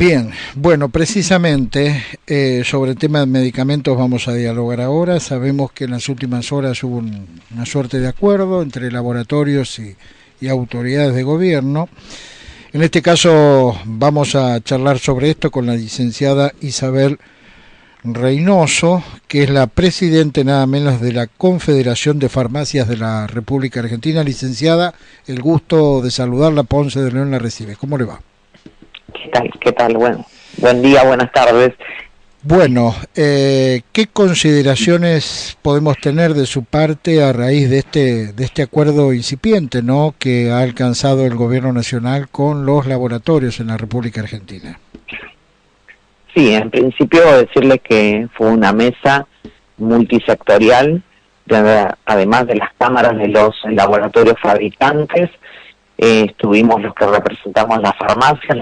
Bien, bueno, precisamente sobre el tema de medicamentos vamos a dialogar ahora. Sabemos que en las últimas horas hubo una suerte de acuerdo entre laboratorios y autoridades de gobierno. En este caso vamos a charlar sobre esto con la licenciada Isabel Reynoso, que es la presidente nada menos de la Confederación de Farmacias de la República Argentina. Licenciada, el gusto de saludarla. Ponce de León la recibe. ¿Cómo le va? ¿Qué tal? Bueno, buen día, buenas tardes. Bueno, ¿qué consideraciones podemos tener de su parte a raíz de este acuerdo incipiente, ¿no?, que ha alcanzado el Gobierno Nacional con los laboratorios en la República Argentina? Sí, en principio decirle que fue una mesa multisectorial, además de las cámaras de los laboratorios fabricantes. Estuvimos los que representamos las farmacias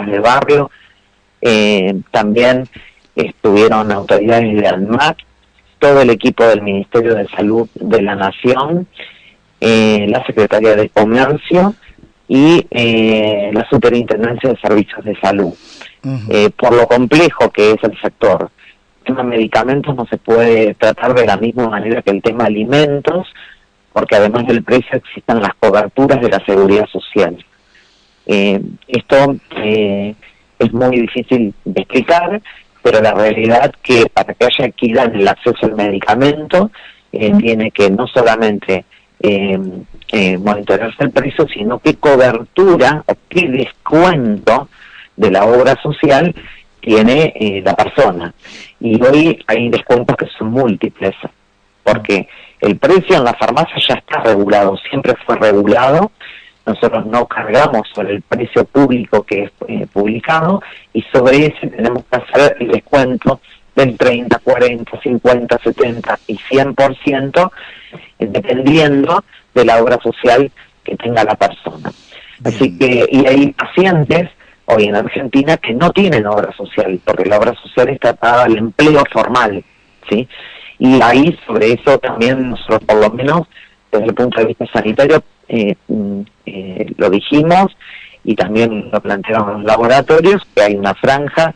de barrio, también estuvieron autoridades de ANMAT, todo el equipo del Ministerio de Salud de la Nación, la Secretaría de Comercio y la Superintendencia de Servicios de Salud. Por lo complejo que es el sector, el tema de medicamentos no se puede tratar de la misma manera que el tema alimentos, porque además del precio existen las coberturas de la seguridad social. Esto es muy difícil de explicar, pero la realidad que para que haya equidad en el acceso al medicamento, tiene que no solamente monitorearse el precio, sino qué cobertura o qué descuento de la obra social tiene la persona. Y hoy hay descuentos que son múltiples, porque el precio en la farmacia ya está regulado, siempre fue regulado. Nosotros no cargamos sobre el precio público que es publicado, y sobre ese tenemos que hacer el descuento del 30, 40, 50, 70 y 100%, dependiendo de la obra social que tenga la persona. Así que, y hay pacientes hoy en Argentina que no tienen obra social, porque la obra social está atada al empleo formal, ¿sí? Y ahí sobre eso también nosotros, por lo menos desde el punto de vista sanitario, lo dijimos, y también lo plantearon los laboratorios, que hay una franja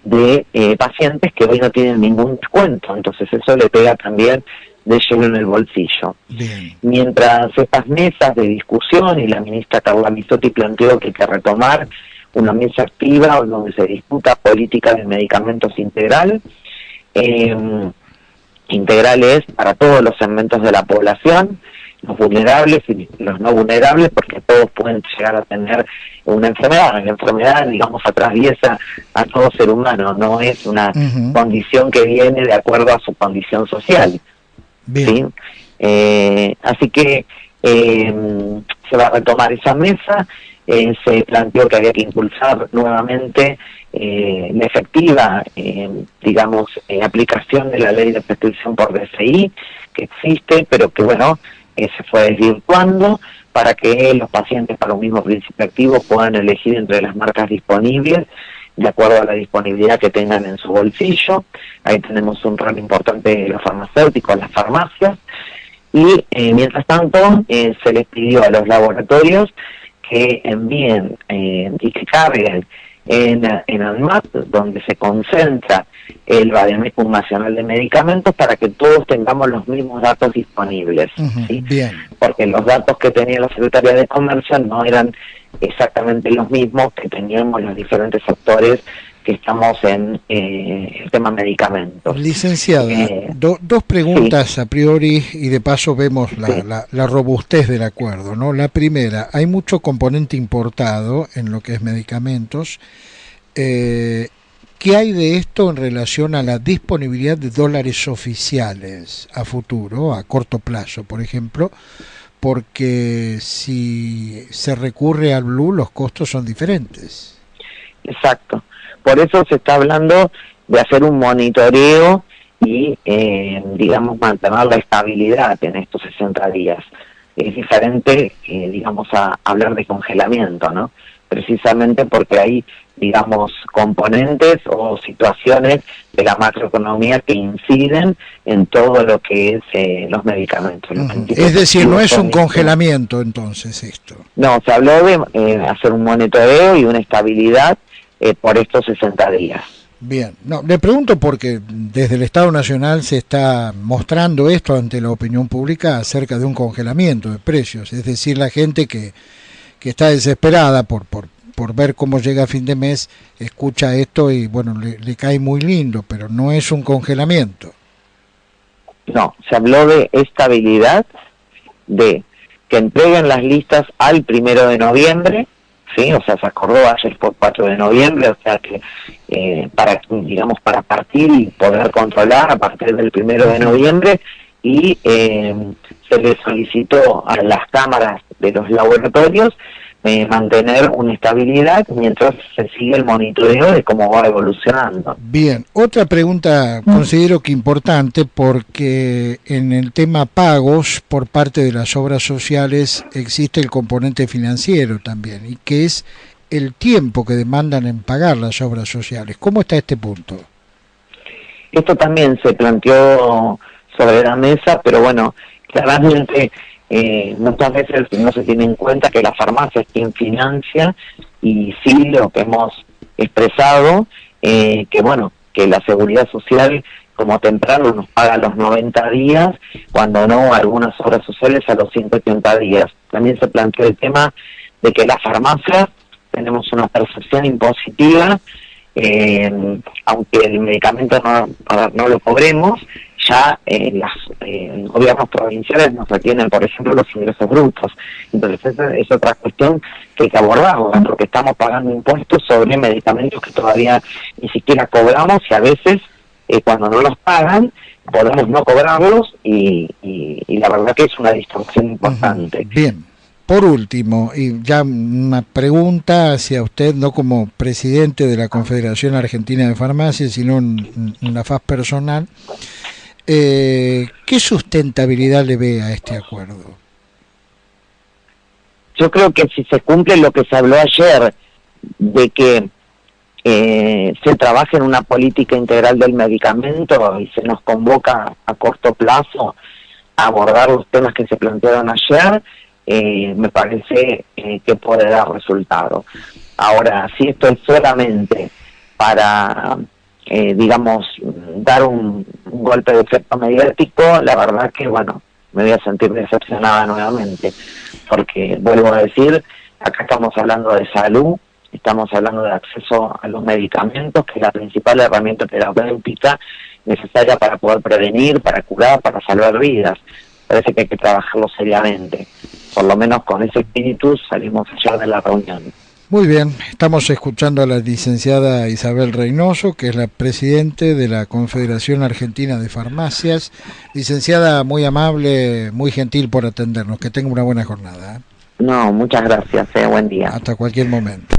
de pacientes que hoy no tienen ningún descuento, entonces eso le pega también de lleno en el bolsillo. Bien. Mientras estas mesas de discusión, y la ministra Carla Bisotti planteó que hay que retomar una mesa activa donde se discuta política de medicamentos integral, integrales para todos los segmentos de la población, los vulnerables y los no vulnerables, porque todos pueden llegar a tener una enfermedad. La enfermedad, digamos, atraviesa a todo ser humano, no es una condición que viene de acuerdo a su condición social. Bien. ¿Sí? Así que se va a retomar esa mesa. Se planteó que había que impulsar nuevamente la efectiva, aplicación de la ley de prescripción por DSI, que existe, pero que se fue desvirtuando, para que los pacientes para un mismo principio activo puedan elegir entre las marcas disponibles, de acuerdo a la disponibilidad que tengan en su bolsillo. Ahí tenemos un rol importante de los farmacéuticos, las farmacias, y mientras tanto se les pidió a los laboratorios que envíen y que carguen en ANMAT, donde se concentra el Vademecum Nacional de Medicamentos, para que todos tengamos los mismos datos disponibles. ¿Sí? Bien. Porque los datos que tenía la Secretaría de Comercio no eran exactamente los mismos que teníamos los diferentes sectores que estamos en el tema medicamentos. Licenciada, dos preguntas, sí, a priori, y de paso vemos la robustez del acuerdo, ¿no? La primera, hay mucho componente importado en lo que es medicamentos. ¿Qué hay de esto en relación a la disponibilidad de dólares oficiales a futuro, a corto plazo, por ejemplo? Porque si se recurre al blue, los costos son diferentes. Exacto. Por eso se está hablando de hacer un monitoreo y, mantener la estabilidad en estos 60 días. Es diferente, a hablar de congelamiento, ¿no? Precisamente porque hay, componentes o situaciones de la macroeconomía que inciden en todo lo que es los medicamentos. Es decir, no es un congelamiento entonces esto. No, se habló de hacer un monitoreo y una estabilidad por estos 60 días. Bien, no, le pregunto porque desde el Estado Nacional se está mostrando esto ante la opinión pública acerca de un congelamiento de precios, es decir, la gente que está desesperada por ver cómo llega a fin de mes, escucha esto y bueno, le cae muy lindo, pero no es un congelamiento. No, se habló de estabilidad, de que entreguen las listas al 1 de noviembre, ¿sí? O sea, se acordó ayer por 4 de noviembre, o sea que para partir y poder controlar a partir del 1 de noviembre, y se le solicitó a las cámaras de los laboratorios mantener una estabilidad mientras se sigue el monitoreo de cómo va evolucionando. Bien, otra pregunta considero que importante, porque en el tema pagos por parte de las obras sociales existe el componente financiero también, y que es el tiempo que demandan en pagar las obras sociales. ¿Cómo está este punto? Esto también se planteó sobre la mesa, pero bueno, claramente muchas veces no se tiene en cuenta que la farmacia es quien financia, y sí lo que hemos expresado, que bueno, que la seguridad social como temprano nos paga a los 90 días, cuando no algunas obras sociales a los 180 días. También se planteó el tema de que las farmacias tenemos una percepción impositiva, aunque el medicamento no lo cobremos, ya los gobiernos provinciales nos retienen, por ejemplo, los ingresos brutos. Entonces esa es otra cuestión que hay que abordar, porque estamos pagando impuestos sobre medicamentos que todavía ni siquiera cobramos, y a veces cuando no los pagan podemos no cobrarlos, y la verdad que es una distorsión importante. Bien. Por último, y ya una pregunta hacia usted, no como presidente de la Confederación Argentina de Farmacias, sino en la faz personal, ¿qué sustentabilidad le ve a este acuerdo? Yo creo que si se cumple lo que se habló ayer, de que se trabaje en una política integral del medicamento y se nos convoca a corto plazo a abordar los temas que se plantearon ayer, me parece que puede dar resultado. Ahora, si esto es solamente para, digamos, dar un golpe de efecto mediático, la verdad que, bueno, me voy a sentir decepcionada nuevamente, porque, vuelvo a decir, acá estamos hablando de salud, estamos hablando de acceso a los medicamentos, que es la principal herramienta terapéutica necesaria para poder prevenir, para curar, para salvar vidas. Parece que hay que trabajarlo seriamente. Por lo menos con ese espíritu salimos ayer de la reunión. Muy bien, estamos escuchando a la licenciada Isabel Reynoso, que es la presidente de la Confederación Argentina de Farmacias. Licenciada, muy amable, muy gentil por atendernos. Que tenga una buena jornada. No, muchas gracias, buen día. Hasta cualquier momento.